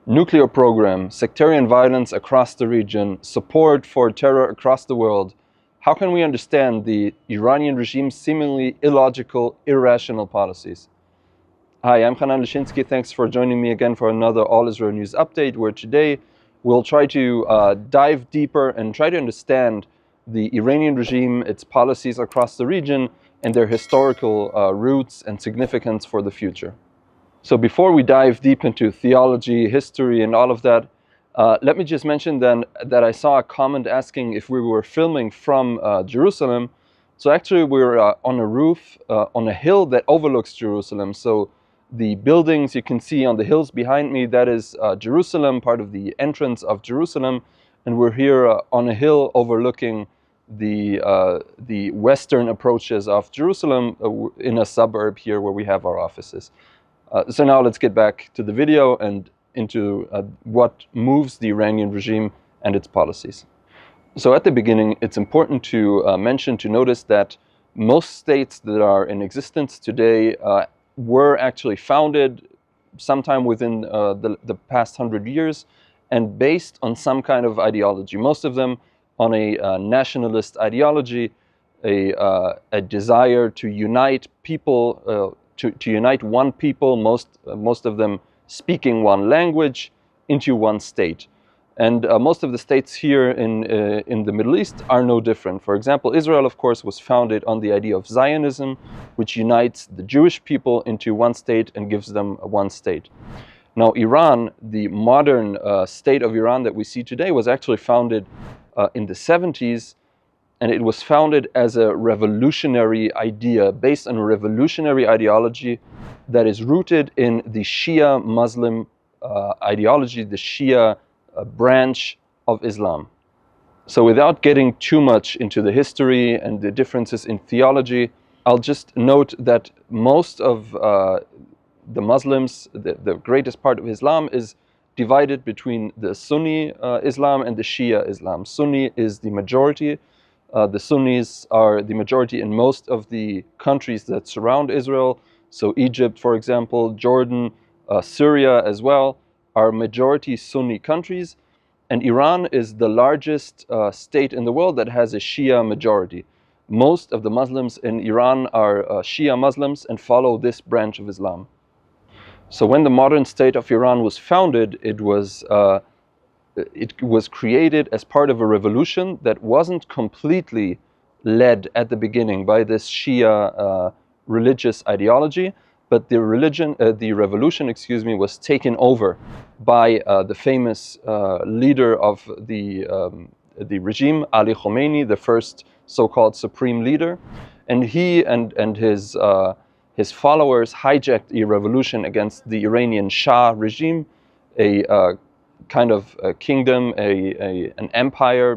Nuclear program, sectarian violence across the region, support for terror across the world. How can we understand the Iranian regime's seemingly illogical, irrational policies? Hi, I'm Hanan Lischinsky. Thanks for joining me again for another All Israel News update, where today we'll try to dive deeper and try to understand the Iranian regime, its policies across the region, and their historical roots and significance for the future. So before we dive deep into theology, history, and all of that, let me just mention then that I saw a comment asking if we were filming from Jerusalem. So actually we're on a roof, on a hill that overlooks Jerusalem. So the buildings you can see on the hills behind me, that is Jerusalem, part of the entrance of Jerusalem. And we're here on a hill overlooking the western approaches of Jerusalem in a suburb here where we have our offices. So now let's get back to the video and into what moves the Iranian regime and its policies. So at the beginning, it's important to notice that most states that are in existence today were actually founded sometime within the past 100 years and based on some kind of ideology. Most of them on a nationalist ideology, a desire to unite people, to unite one people, most of them speaking one language, into one state. And most of the states here in the Middle East are no different. For example, Israel, of course, was founded on the idea of Zionism, which unites the Jewish people into one state and gives them one state. Now, Iran, the modern state of Iran that we see today, was actually founded in the 70s, and it was founded as a revolutionary idea, based on a revolutionary ideology that is rooted in the Shia Muslim ideology, the Shia branch of Islam. So without getting too much into the history and the differences in theology, I'll just note that most of the Muslims, the greatest part of Islam, is divided between the Sunni Islam and the Shia Islam. Sunni is the majority. The Sunnis are the majority in most of the countries that surround Israel. So Egypt, for example, Jordan, Syria as well, are majority Sunni countries. And Iran is the largest state in the world that has a Shia majority. Most of the Muslims in Iran are Shia Muslims and follow this branch of Islam. So when the modern state of Iran was founded, it was created as part of a revolution that wasn't completely led at the beginning by this Shia religious ideology, but the revolution, was taken over by the famous leader of the regime, Ali Khomeini, the first so-called supreme leader, and he and his followers hijacked a revolution against the Iranian Shah regime, a kind of a kingdom, an empire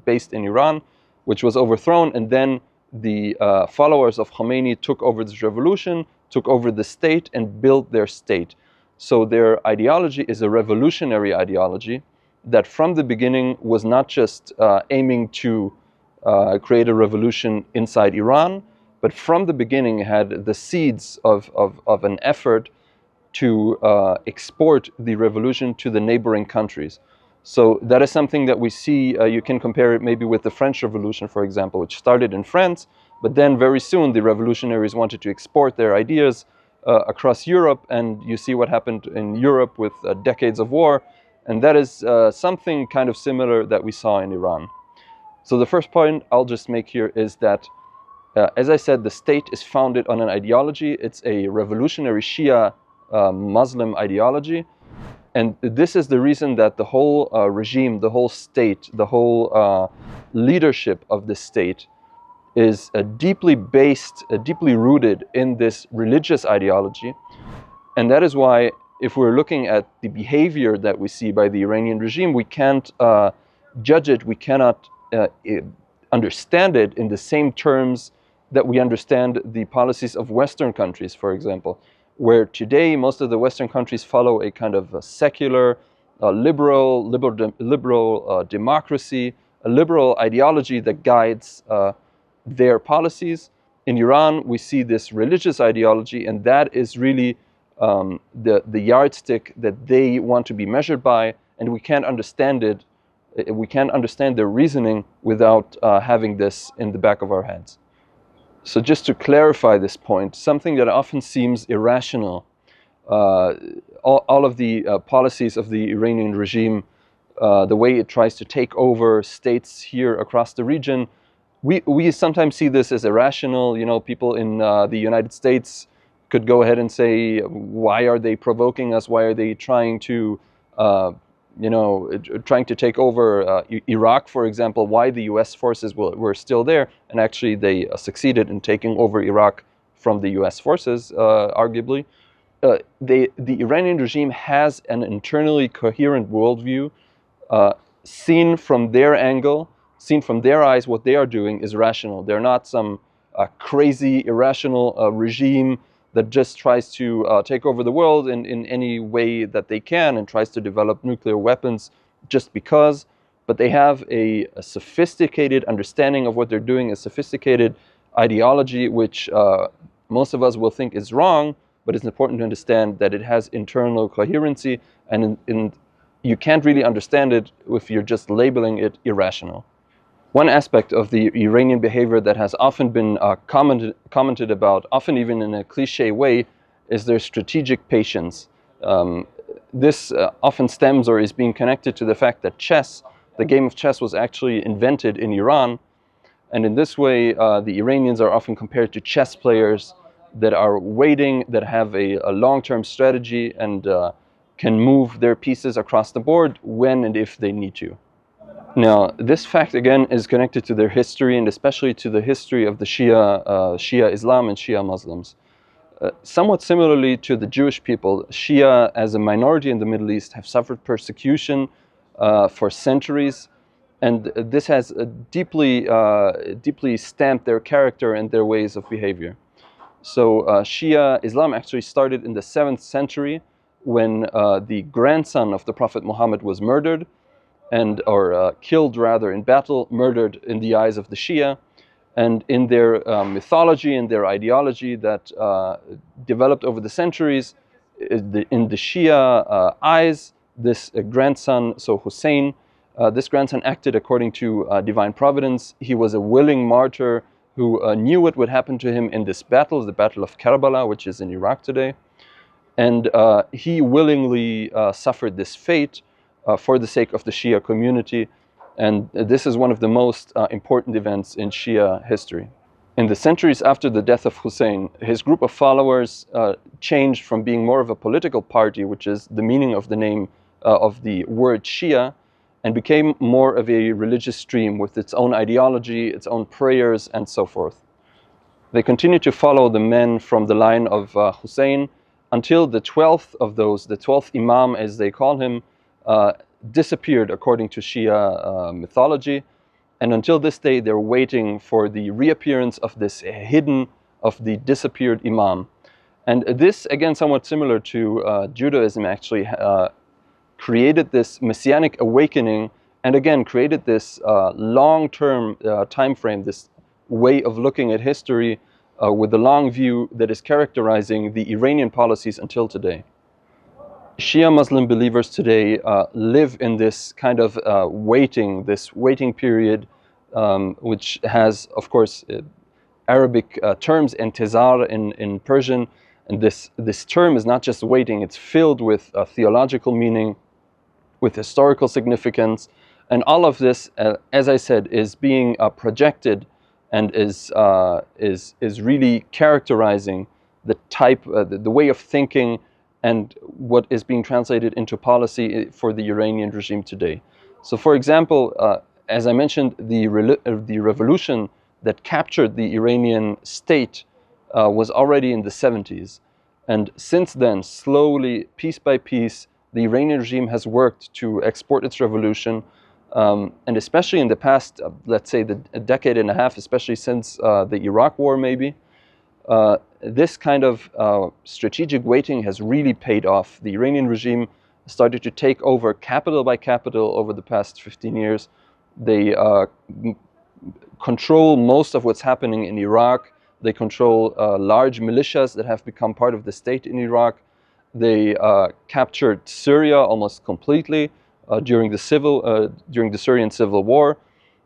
based in Iran, which was overthrown, and then the followers of Khomeini took over this revolution, took over the state, and built their state. So their ideology is a revolutionary ideology that from the beginning was not just aiming to create a revolution inside Iran, but from the beginning had the seeds of an effort to export the revolution to the neighboring countries. So that is something that we see, you can compare it maybe with the French Revolution, for example, which started in France, but then very soon the revolutionaries wanted to export their ideas across Europe, and you see what happened in Europe with decades of war, and that is something kind of similar that we saw in Iran. So the first point I'll just make here is that, as I said, the state is founded on an ideology. It's a revolutionary Shia Muslim ideology, and this is the reason that the whole regime, the whole state, the whole leadership of the state is deeply based, deeply rooted in this religious ideology. And that is why, if we're looking at the behavior that we see by the Iranian regime, we can't judge it, we cannot understand it in the same terms that we understand the policies of Western countries, for example, where today most of the Western countries follow a kind of a secular, liberal democracy, a liberal ideology that guides their policies. In Iran, we see this religious ideology, and that is really the yardstick that they want to be measured by, and we can't understand it. We can't understand their reasoning without having this in the back of our heads. So just to clarify this point, something that often seems irrational, all of the policies of the Iranian regime, the way it tries to take over states here across the region, we sometimes see this as irrational. You know, people in the United States could go ahead and say, why are they provoking us? Why are they trying to, trying to take over Iraq, for example? Why the U.S. forces were still there, and actually they succeeded in taking over Iraq from the U.S. forces, arguably. The Iranian regime has an internally coherent worldview. Seen from their angle, seen from their eyes, what they are doing is rational. They're not some crazy, irrational regime that just tries to take over the world in any way that they can and tries to develop nuclear weapons just because. But they have a sophisticated understanding of what they're doing, a sophisticated ideology, which most of us will think is wrong, but it's important to understand that it has internal coherency, and you can't really understand it if you're just labeling it irrational. One aspect of the Iranian behavior that has often been commented about, often even in a cliche way, is their strategic patience. This often stems or is being connected to the fact that chess, the game of chess, was actually invented in Iran. And in this way, the Iranians are often compared to chess players that are waiting, that have a long-term strategy, and can move their pieces across the board when and if they need to. Now, this fact again is connected to their history, and especially to the history of the Shia Islam and Shia Muslims. Somewhat similarly to the Jewish people, Shia as a minority in the Middle East have suffered persecution for centuries, and this has deeply stamped their character and their ways of behavior. So Shia Islam actually started in the 7th century when the grandson of the Prophet Muhammad was murdered, or killed rather in battle, murdered in the eyes of the Shia. And in their mythology and their ideology that developed over the centuries, in the Shia eyes, this grandson, so Hussein, this grandson acted according to divine providence. He was a willing martyr who knew what would happen to him in this battle, the Battle of Karbala, which is in Iraq today. And he willingly suffered this fate for the sake of the Shia community. And this is one of the most important events in Shia history. In the centuries after the death of Hussein, his group of followers changed from being more of a political party, which is the meaning of the name of the word Shia, and became more of a religious stream with its own ideology, its own prayers, and so forth. They continued to follow the men from the line of Hussein until the 12th of those, the 12th Imam as they call him, disappeared according to Shia mythology. And until this day, they're waiting for the reappearance of this of the disappeared Imam. And this, again, somewhat similar to Judaism, actually created this messianic awakening, and again created this long-term time frame, this way of looking at history with a long view that is characterizing the Iranian policies until today. Shia Muslim believers today live in this kind of this waiting period, which has, of course, Arabic terms, intizar in Persian. And this term is not just waiting, it's filled with theological meaning, with historical significance. And all of this, as I said, is being projected and is really characterizing the type, the way of thinking and what is being translated into policy for the Iranian regime today. So for example, as I mentioned, the revolution that captured the Iranian state was already in the 70s. And since then, slowly, piece by piece, the Iranian regime has worked to export its revolution. And especially in the past, let's say a decade and a half, especially since the Iraq war maybe, this kind of strategic waiting has really paid off. The Iranian regime started to take over capital by capital over the past 15 years. They control most of what's happening in Iraq. They control large militias that have become part of the state in Iraq. They captured Syria almost completely during the Syrian civil war.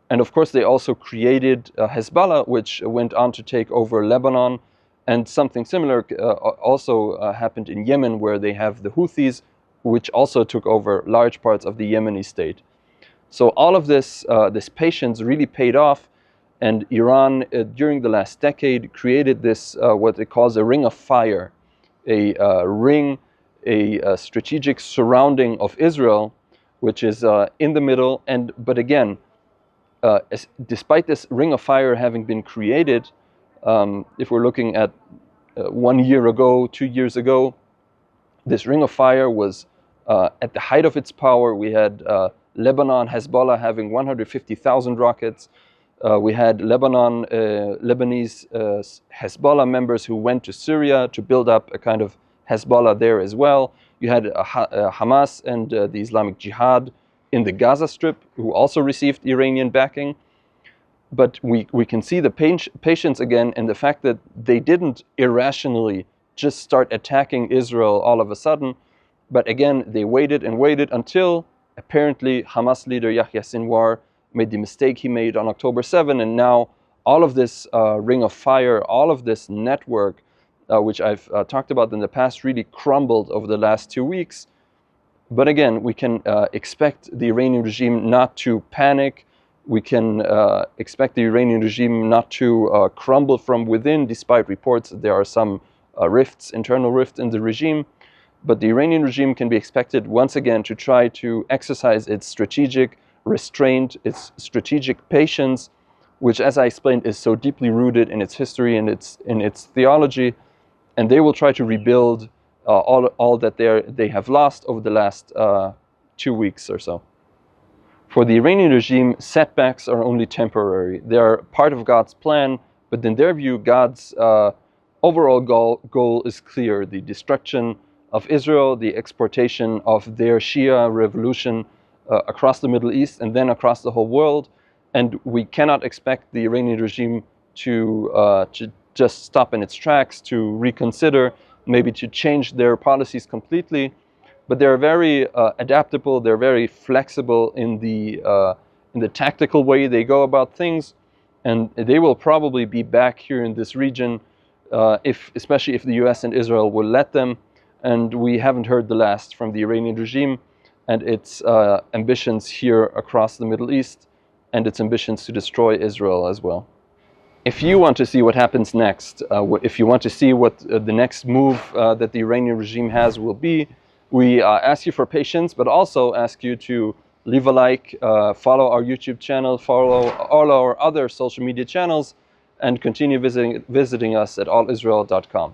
And of course, they also created Hezbollah, which went on to take over Lebanon. And something similar also happened in Yemen, where they have the Houthis, which also took over large parts of the Yemeni state. So all of this patience really paid off. And Iran, during the last decade, created this, what it calls a ring of fire, a strategic surrounding of Israel, which is in the middle. But again, despite this ring of fire having been created, if we're looking at 1 year ago, 2 years ago, this ring of fire was at the height of its power. We had Lebanon, Hezbollah having 150,000 rockets. We had Lebanese Hezbollah members who went to Syria to build up a kind of Hezbollah there as well. You had Hamas and the Islamic Jihad in the Gaza Strip, who also received Iranian backing. But we can see the patience again, and the fact that they didn't irrationally just start attacking Israel all of a sudden. But again, they waited and waited until apparently Hamas leader Yahya Sinwar made the mistake he made on October 7. And now all of this ring of fire, all of this network, which I've talked about in the past, really crumbled over the last 2 weeks. But again, we can expect the Iranian regime not to panic. We can expect the Iranian regime not to crumble from within, despite reports that there are some internal rifts in the regime. But the Iranian regime can be expected once again to try to exercise its strategic restraint, its strategic patience, which, as I explained, is so deeply rooted in its history and in its theology. And they will try to rebuild all that they have lost over the last 2 weeks or so. For the Iranian regime, setbacks are only temporary. They are part of God's plan, but in their view, God's overall goal is clear: the destruction of Israel, the exportation of their Shia revolution across the Middle East and then across the whole world. And we cannot expect the Iranian regime to just stop in its tracks, to reconsider, maybe to change their policies completely. But they're very adaptable. They're very flexible in the tactical way they go about things, and they will probably be back here in this region, especially if the U.S. and Israel will let them. And we haven't heard the last from the Iranian regime and its ambitions here across the Middle East, and its ambitions to destroy Israel as well. If you want to see what happens next, if you want to see what the next move that the Iranian regime has will be, we ask you for patience, but also ask you to leave a like, follow our YouTube channel, follow all our other social media channels, and continue visiting us at allisrael.com.